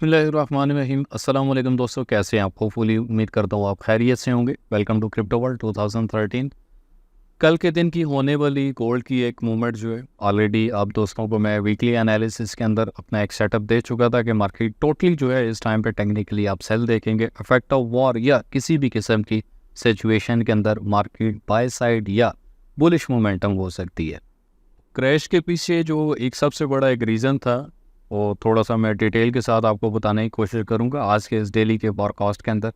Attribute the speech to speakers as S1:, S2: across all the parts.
S1: बिस्मिल्लाहिर्रहमानिर्रहीम। अस्सलाम वालेकुम दोस्तों, कैसे हैं आप? होपफुली उम्मीद करता हूँ आप खैरियत से होंगे। Welcome to crypto world 2013। कल के दिन की होने वाली गोल्ड की एक मूवमेंट जो है, ऑलरेडी आप दोस्तों को मैं वीकली एनालिसिस के अंदर अपना एक सेटअप दे चुका था कि मार्केट टोटली जो है इस टाइम पे टेक्निकली आप सेल देखेंगे। इफेक्ट ऑफ वॉर या किसी भी किस्म की सिचुएशन के अंदर मार्केट बाय साइड या बुलिश मोमेंटम हो सकती है। क्रैश के पीछे जो एक सबसे बड़ा एक रीज़न था, और थोड़ा सा मैं डिटेल के साथ आपको बताने की कोशिश करूंगा आज के इस डेली के फॉरकास्ट के अंदर।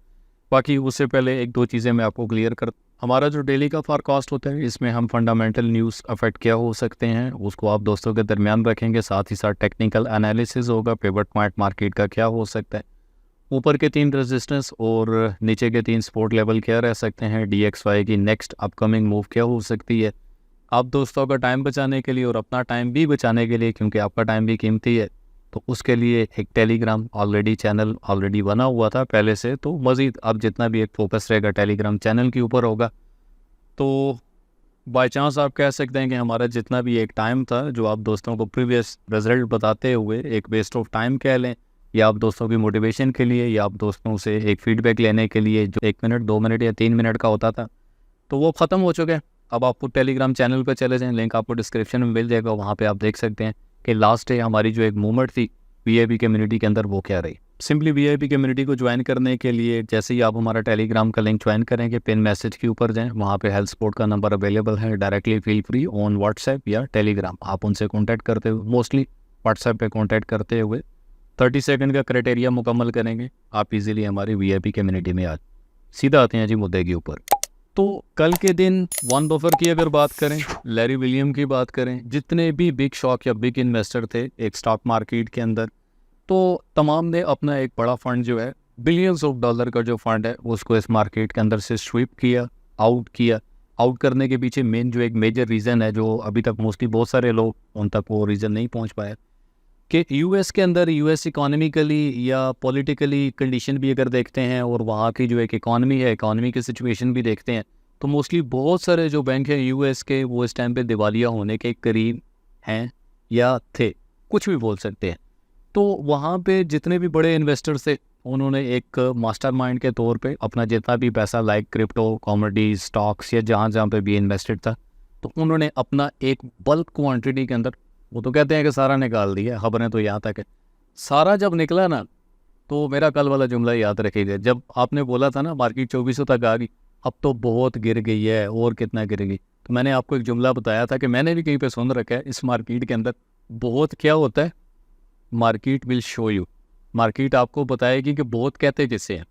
S1: बाकी उससे पहले एक दो चीज़ें मैं आपको क्लियर कर, हमारा जो डेली का फॉरकास्ट होता है इसमें हम फंडामेंटल न्यूज़ अफेक्ट क्या हो सकते हैं उसको आप दोस्तों के दरमियान रखेंगे। साथ ही साथ टेक्निकल एनालिसिस होगा, पिवट पॉइंट मार्केट का क्या हो सकता है, ऊपर के 3 रेजिस्टेंस और नीचे के 3 सपोर्ट लेवल क्या रह सकते हैं, DXY की नेक्स्ट अपकमिंग मूव क्या हो सकती है। आप दोस्तों का टाइम बचाने के लिए और अपना टाइम भी बचाने के लिए, क्योंकि आपका टाइम भी कीमती है, तो उसके लिए एक टेलीग्राम चैनल ऑलरेडी बना हुआ था पहले से। तो मज़ीद अब जितना भी एक फोकस रहेगा टेलीग्राम चैनल के ऊपर होगा। तो बाय चांस आप कह सकते हैं कि हमारा जितना भी एक टाइम था जो आप दोस्तों को प्रीवियस रिजल्ट बताते हुए एक वेस्ट ऑफ टाइम कह लें, या आप दोस्तों की मोटिवेशन के लिए, या आप दोस्तों से एक फीडबैक लेने के लिए जो 1 मिनट 2 मिनट या 3 मिनट का होता था, तो वो ख़त्म हो चुका है। अब आपको टेलीग्राम चैनल पर चले जाएं, लिंक आपको डिस्क्रिप्शन में मिल जाएगा। वहाँ पे आप देख सकते हैं कि लास्ट डे हमारी जो एक मूवमेंट थी VIP कम्युनिटी के अंदर वो क्या रही। सिंपली VIP कम्युनिटी को ज्वाइन करने के लिए जैसे ही आप हमारा टेलीग्राम का लिंक ज्वाइन करेंगे, पिन मैसेज के ऊपर जाएं, वहाँ पे हेल्थ सपोर्ट का नंबर अवेलेबल है। Directly feel free on WhatsApp या टेलीग्राम आप उनसे कॉन्टैक्ट करते हुए, मोस्टली व्हाट्सएप पे कॉन्टैक्ट करते हुए 30 सेकंड का क्राइटेरिया मुकम्मल करेंगे, आप इजीली हमारी VIP कम्युनिटी में आ। सीधा आते हैं जी मुद्दे के ऊपर। तो कल के दिन वॉरेन बफेट की अगर बात करें, लैरी विलियम की बात करें, जितने भी बिग शॉक या बिग इन्वेस्टर थे एक स्टॉक मार्केट के अंदर, तो तमाम ने अपना एक बड़ा फंड जो है बिलियंस ऑफ डॉलर का जो फंड है उसको इस मार्केट के अंदर से स्वीप किया, आउट किया। आउट करने के पीछे मेन जो एक मेजर रीज़न है जो अभी तक मोस्टली बहुत सारे लोग उन तक वो रीज़न नहीं पहुंच पाए, कि US के अंदर US इकोनॉमिकली या पॉलिटिकली कंडीशन भी अगर देखते हैं और वहाँ की जो एक इकॉनमी है, इकॉनमी की सिचुएशन भी देखते हैं, तो मोस्टली बहुत सारे जो बैंक हैं US के वो इस टाइम पे दिवालिया होने के करीब हैं या थे, कुछ भी बोल सकते हैं। तो वहाँ पे जितने भी बड़े इन्वेस्टर्स थे उन्होंने एक मास्टरमाइंड के तौर पे अपना जितना भी पैसा लाइक क्रिप्टो, कॉमोडिटीज, स्टॉक्स या जहाँ जहाँ पे भी इन्वेस्टेड था, तो उन्होंने अपना एक बल्क क्वांटिटी के अंदर, वो तो कहते हैं कि सारा निकाल दिया, खबरें तो यहाँ तक है। सारा जब निकला ना, तो मेरा कल वाला जुमला याद रखिएगा, जब आपने बोला था ना मार्केट 2400 तक आ गई, अब तो बहुत गिर गई है और कितना गिरेगी, तो मैंने आपको एक जुमला बताया था कि मैंने भी कहीं पे सुन रखा है, इस मार्केट के अंदर बहुत क्या होता है, market will show you, market आपको बताएगी कि बहुत कहते किससे हैं।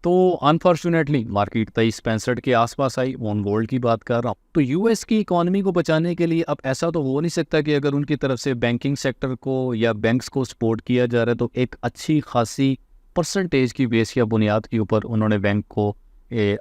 S1: तो अनफॉर्चुनेटली मार्केट 23-65 के आसपास आई, ऑन गोल्ड की बात कर रहा हूँ। तो US की इकोनॉमी को बचाने के लिए अब ऐसा तो हो नहीं सकता कि अगर उनकी तरफ से बैंकिंग सेक्टर को या बैंक्स को सपोर्ट किया जा रहा है तो एक अच्छी खासी परसेंटेज की बेस या बुनियाद के ऊपर उन्होंने बैंक को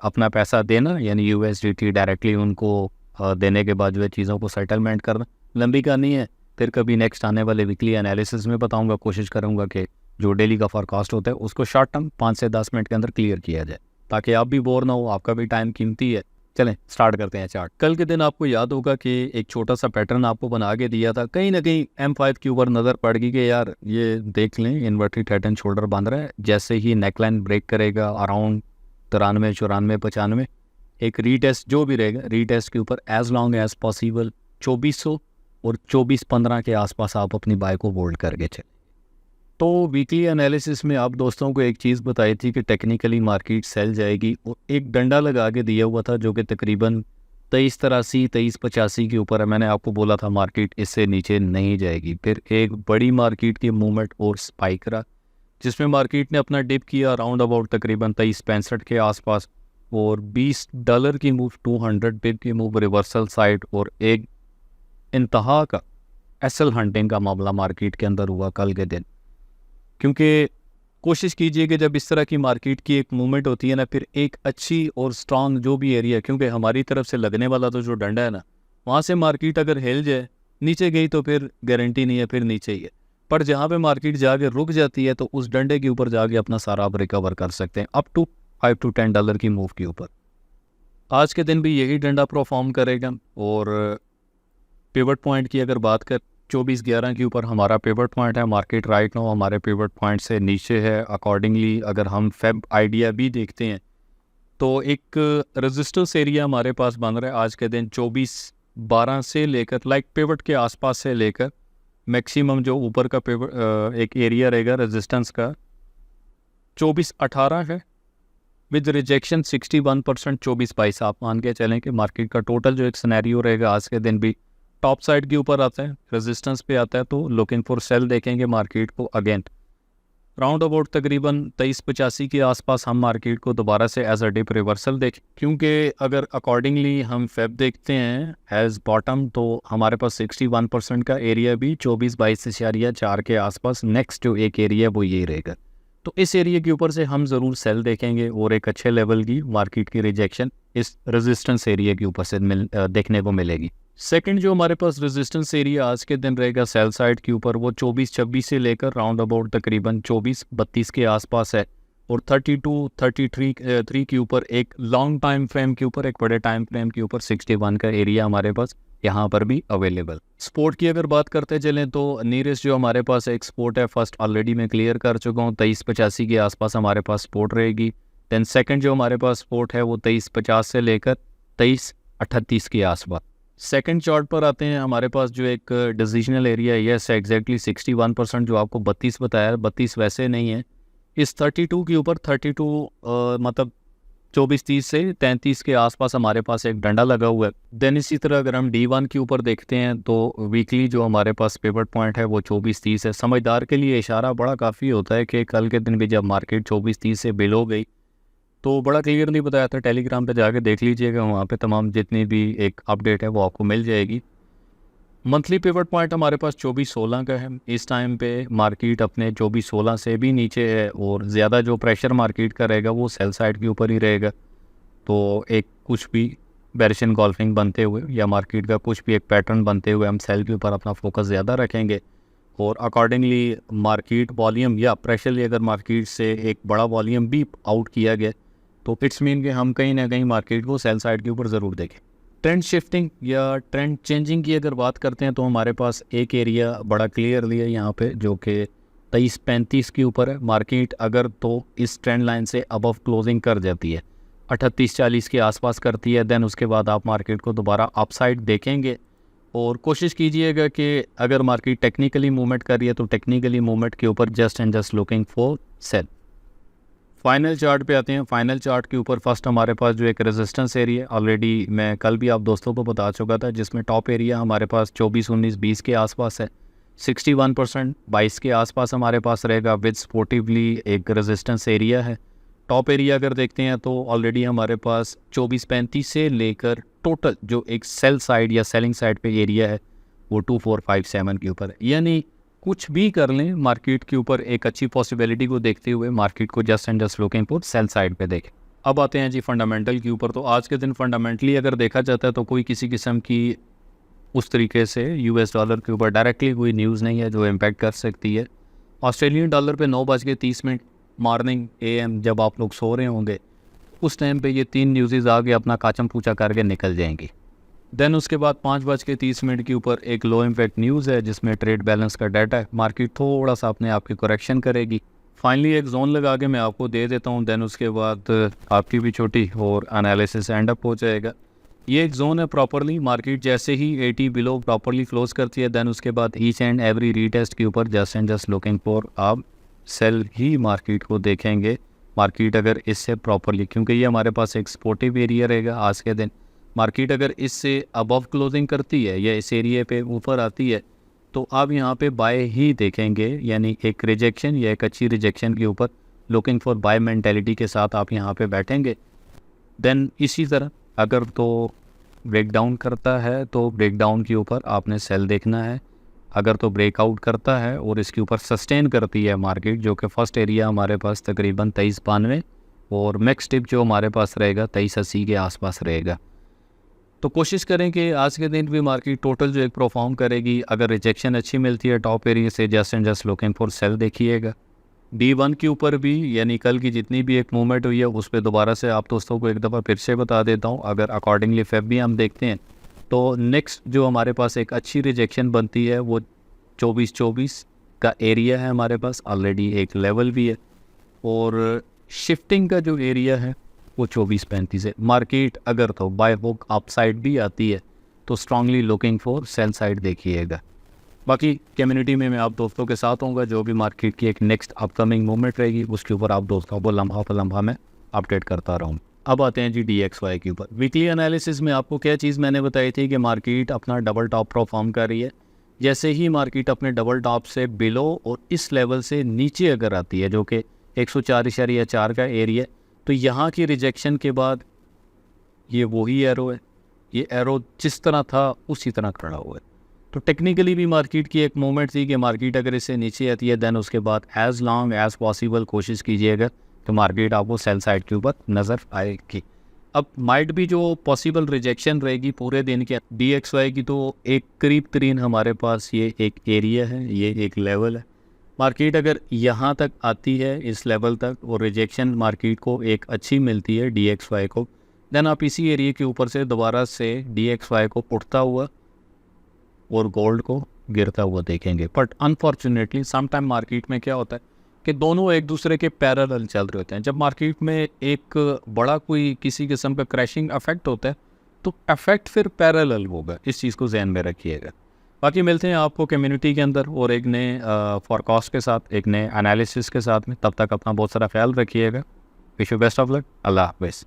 S1: अपना पैसा देना, यानी USDT डायरेक्टली उनको देने के बाद जो है चीज़ों को सेटलमेंट करना। लंबी कहानी है, फिर कभी नेक्स्ट आने वाले वीकली एनालिसिस में बताऊँगा, कोशिश करूँगा कि जो डेली का फॉरकास्ट होता है उसको शॉर्ट टर्म 5 से 10 मिनट के अंदर क्लियर किया जाए, ताकि आप भी बोर ना हो, आपका भी टाइम कीमती है। चलें स्टार्ट करते हैं चार्ट। कल के दिन आपको याद होगा कि एक छोटा सा पैटर्न आपको बना के दिया था, कहीं ना कहीं M5 के ऊपर नज़र पड़ गई कि यार ये देख लें इन्वर्टेड हेड एंड शोल्डर बन रहा है, जैसे ही नेकलाइन ब्रेक करेगा अराउंड 93, 94, 95, एक रीटेस्ट जो भी रहेगा, रीटेस्ट के ऊपर एज लॉन्ग एज पॉसिबल 2400 और 2415 के आसपास आप अपनी बाय को होल्ड करके चलें। तो वीकली एनालिसिस में आप दोस्तों को एक चीज़ बताई थी कि टेक्निकली मार्केट सेल जाएगी, और एक डंडा लगा के दिया हुआ था जो कि तकरीबन 2383, 2385 के ऊपर है। मैंने आपको बोला था मार्केट इससे नीचे नहीं जाएगी। फिर एक बड़ी मार्केट की मूवमेंट और स्पाइक रहा, जिसमें मार्केट ने अपना डिप किया अराउंड अबाउट तकरीबन 2365 के आसपास, और $20 की मूव, 200 पिप की मूव रिवर्सल साइड, और एक इंतहा का एसएल हंटिंग का मामला मार्केट के अंदर हुआ कल के दिन। क्योंकि कोशिश कीजिए कि जब इस तरह की मार्केट की एक मूवमेंट होती है ना, फिर एक अच्छी और स्ट्रांग जो भी एरिया, क्योंकि हमारी तरफ से लगने वाला तो जो डंडा है ना, वहाँ से मार्केट अगर हिल जाए, नीचे गई तो फिर गारंटी नहीं है, फिर नीचे ही है। पर जहाँ पे मार्केट जाके रुक जाती है तो उस डंडे के ऊपर जाके अपना सारा आप रिकवर कर सकते हैं, अप टू $5 to $10 की मूव के ऊपर। आज के दिन भी यही डंडा परफॉर्म करेगा। और पिवट पॉइंट की अगर बात कर, 24.11 के ऊपर हमारा पिवट पॉइंट है। मार्केट राइट नाउ हमारे पिवट पॉइंट से नीचे है। अकॉर्डिंगली अगर हम फेब आइडिया भी देखते हैं तो एक रेजिस्टेंस एरिया हमारे पास बन रहा है आज के दिन 24.12 से लेकर पिवट के आसपास से लेकर मैक्सिमम जो ऊपर का पिवट एक एरिया रहेगा रेजिस्टेंस का 24.18 है विद रिजेक्शन 61%। 24.22 आप मान के चलें कि मार्केट का टोटल जो एक सिनेरियो रहेगा आज के दिन भी टॉप साइड के ऊपर आता है, रेजिस्टेंस पे आता है, तो लुकिंग फॉर सेल देखेंगे मार्केट को अगेन राउंड अबाउट तकरीबन 23.85 के आसपास हम मार्केट को दोबारा से एज अ डिप रिवर्सल देखें। क्योंकि अगर अकॉर्डिंगली हम फेब देखते हैं एज बॉटम तो हमारे पास 61% का एरिया भी 24.22.4 के आसपास नेक्स्ट जो एक एरिया वो यही रहेगा। तो इस एरिया के ऊपर से हम ज़रूर सेल देखेंगे और एक अच्छे लेवल की मार्केट की रिजेक्शन इस रेजिस्टेंस एरिया के ऊपर से देखने को मिलेगी। सेकंड जो हमारे पास रेजिस्टेंस एरिया आज के दिन रहेगा सेल साइड के ऊपर वो 24-26 से लेकर राउंड अबाउट तकरीबन 24-32 के आसपास है और 32-33 के ऊपर एक लॉन्ग टाइम फ्रेम के ऊपर एक बड़े टाइम फ्रेम के ऊपर 61 का एरिया हमारे पास यहाँ पर भी अवेलेबल। स्पोर्ट की अगर बात करते चलें तो नियरेस्ट जो हमारे पास एक स्पोर्ट है फर्स्ट ऑलरेडी मैं क्लियर कर चुका हूँ 23.85 के आसपास हमारे पास स्पोर्ट रहेगी। दैन सेकंड जो हमारे पास स्पोर्ट है वो 23.50 से लेकर 23.38 के आसपास। सेकंड चार्ट पर आते हैं हमारे पास जो एक डिसीजनल एरिया है यस एग्जैक्टली 61% जो आपको 32 बताया 32 वैसे नहीं है इस 32 के ऊपर 32 मतलब 24-30 से 33 के आसपास हमारे पास एक डंडा लगा हुआ है। देन इसी तरह अगर हम D1 के ऊपर देखते हैं तो वीकली जो हमारे पास पिवट पॉइंट है वो 24-30 है। समझदार के लिए इशारा बड़ा काफ़ी होता है कि कल के दिन भी जब मार्केट 24-30 से बिलो गई तो बड़ा क्लियरली बताया था, टेलीग्राम पे जाके देख लीजिएगा, वहाँ पे तमाम जितनी भी एक अपडेट है वो आपको मिल जाएगी। मंथली पिवट पॉइंट हमारे पास 24-16 का है। इस टाइम पे मार्केट अपने 24-16 से भी नीचे है और ज़्यादा जो प्रेशर मार्केट का रहेगा वो सेल साइड के ऊपर ही रहेगा। तो एक कुछ भी बेरिश एनगल्फिंग बनते हुए या मार्केट का कुछ भी एक पैटर्न बनते हुए हम सेल के ऊपर अपना फोकस ज़्यादा रखेंगे और अकॉर्डिंगली मार्केट वॉल्यूम या प्रेशर अगर मार्केट से एक बड़ा वॉल्यूम भी आउट किया गया तो इट्स मीन कि हम कहीं ना कहीं मार्केट को सेल साइड के ऊपर ज़रूर देखें। ट्रेंड शिफ्टिंग या ट्रेंड चेंजिंग की अगर बात करते हैं तो हमारे पास एक एरिया बड़ा क्लियरली है यहाँ पे जो कि 23-35 के ऊपर है। मार्केट अगर तो इस ट्रेंड लाइन से अबव क्लोजिंग कर जाती है 38-40 के आसपास करती है देन उसके बाद आप मार्केट को दोबारा अपसाइड देखेंगे और कोशिश कीजिएगा कि अगर मार्केट टेक्निकली मूवमेंट कर रही है तो टेक्निकली मूवमेंट के ऊपर just and just looking for sale. Final chart पे आते हैं। फाइनल चार्ट के ऊपर फर्स्ट हमारे पास जो एक रेजिस्टेंस एरिया ऑलरेडी मैं कल भी आप दोस्तों को बता चुका था जिसमें टॉप एरिया हमारे पास 24-19-20 के आसपास है। 61% 22 के आसपास हमारे पास रहेगा विद स्पोर्टिवली एक रेजिस्टेंस एरिया है। टॉप एरिया अगर देखते हैं तो ऑलरेडी हमारे पास 24-35 से लेकर टोटल जो एक सेल साइड या सेलिंग साइड पे एरिया है वो 2457 के ऊपर है। यानी कुछ भी कर लें मार्केट के ऊपर एक अच्छी पॉसिबिलिटी को देखते हुए मार्केट को just and just looking for sell side पे देखें। अब आते हैं जी फंडामेंटल के ऊपर। तो आज के दिन फंडामेंटली अगर देखा जाता है तो कोई किसी किस्म की उस तरीके से US डॉलर के ऊपर डायरेक्टली कोई न्यूज़ नहीं है जो इम्पैक्ट कर सकती है। ऑस्ट्रेलियन डॉलर पे 9:30 मॉर्निंग AM जब आप लोग सो रहे होंगे उस टाइम पे ये 3 न्यूज़ आगे अपना काचम पूछा करके निकल जाएंगी। देन उसके बाद 5:30 के ऊपर एक लो इम्पैक्ट न्यूज़ है जिसमें ट्रेड बैलेंस का डाटा है। मार्केट थोड़ा सा अपने आप की करेक्शन करेगी। फाइनली एक जोन लगा के मैं आपको दे देता हूँ देन उसके बाद आपकी भी छोटी और एनालिसिस एंड अप हो जाएगा। ये एक जोन है प्रॉपरली मार्केट जैसे ही 80 बिलो प्रॉपरली क्लोज करती है देन उसके बाद ईच एंड एवरी रीटेस्ट के ऊपर just and just looking for आप सेल ही मार्केट को देखेंगे। मार्केट अगर इससे प्रॉपरली क्योंकि ये हमारे पास एक सपोर्टिव एरिया रहेगा आज के दिन, मार्केट अगर इससे अबव क्लोजिंग करती है या इस एरिया पे ऊपर आती है तो आप यहाँ पे बाय ही देखेंगे। यानी एक रिजेक्शन या एक अच्छी रिजेक्शन के ऊपर लुकिंग फॉर बाय मेंटेलिटी के साथ आप यहाँ पे बैठेंगे। देन इसी तरह अगर तो ब्रेकडाउन करता है तो ब्रेकडाउन के ऊपर आपने सेल देखना है। अगर तो ब्रेकआउट करता है और इसके ऊपर सस्टेन करती है मार्केट जो कि फर्स्ट एरिया हमारे पास तकरीबन 2392 और नेक्स्ट टिप जो हमारे पास रहेगा 2380 के आसपास रहेगा। तो कोशिश करें कि आज के दिन भी मार्केट टोटल जो एक परफॉर्म करेगी। अगर रिजेक्शन अच्छी मिलती है टॉप एरिया से just and just looking for sale देखिएगा। D1 के ऊपर भी यानी कल की जितनी भी एक मूवमेंट हुई है उस पर दोबारा से आप दोस्तों को एक दफ़ा फिर से बता देता हूँ। अगर अकॉर्डिंगली फेब भी हम देखते हैं तो नेक्स्ट जो हमारे पास एक अच्छी रिजेक्शन बनती है वो 24-24 का एरिया है हमारे पास, ऑलरेडी एक लेवल भी है, और शिफ्टिंग का जो एरिया है वो 24-35 है। मार्केट अगर तो बाय हुक अप साइड भी आती है तो strongly looking for sell side देखिएगा। बाकी कम्युनिटी में मैं आप दोस्तों के साथ होऊंगा, जो भी मार्केट की एक नेक्स्ट अपकमिंग मूवमेंट रहेगी उसके ऊपर आप दोस्तों को लम्हा प लम्हा मैं अपडेट करता रहूँ। अब आते हैं जी DXY के ऊपर। वीकली एनालिसिस में आपको क्या चीज़ मैंने बताई थी कि मार्केट अपना डबल टॉप परफॉर्म कर रही है। जैसे ही मार्केट अपने डबल टॉप से बिलो और इस लेवल से नीचे अगर आती है, जो कि 104.4 का एरिया, तो यहाँ की रिजेक्शन के बाद ये वही एरो है, ये एरो जिस तरह था उसी तरह खड़ा हुआ है। तो टेक्निकली भी मार्केट की एक मूवमेंट थी कि मार्केट अगर इससे नीचे आती है देन उसके बाद एज़ लॉन्ग एज पॉसिबल कोशिश कीजिएगा तो मार्केट आपको सेल साइड के ऊपर नज़र आएगी। अब माइट भी जो पॉसिबल रिजेक्शन रहेगी पूरे दिन के DXY की, तो एक करीब तरीन हमारे पास ये एक एरिया है, ये एक लेवल है। मार्केट अगर यहाँ तक आती है इस लेवल तक और रिजेक्शन मार्केट को एक अच्छी मिलती है DXY को, देन आप इसी एरिया के ऊपर से दोबारा से DXY को उठता हुआ और गोल्ड को गिरता हुआ देखेंगे। But unfortunately some time market में क्या होता है कि दोनों एक दूसरे के पैरेलल चल रहे होते हैं। जब मार्केट में एक बड़ा कोई किसी किस्म का क्रैशिंग इफेक्ट होता है तो इफेक्ट फिर पैरेलल होगा, इस चीज़ को जहन में रखिएगा। बाकी मिलते हैं आपको कम्युनिटी के अंदर और एक नए फॉरकास्ट के साथ, एक नए एनालिसिस के साथ में। तब तक अपना बहुत सारा ख्याल रखिएगा। Wish you best of luck. अल्लाह हाफिज़।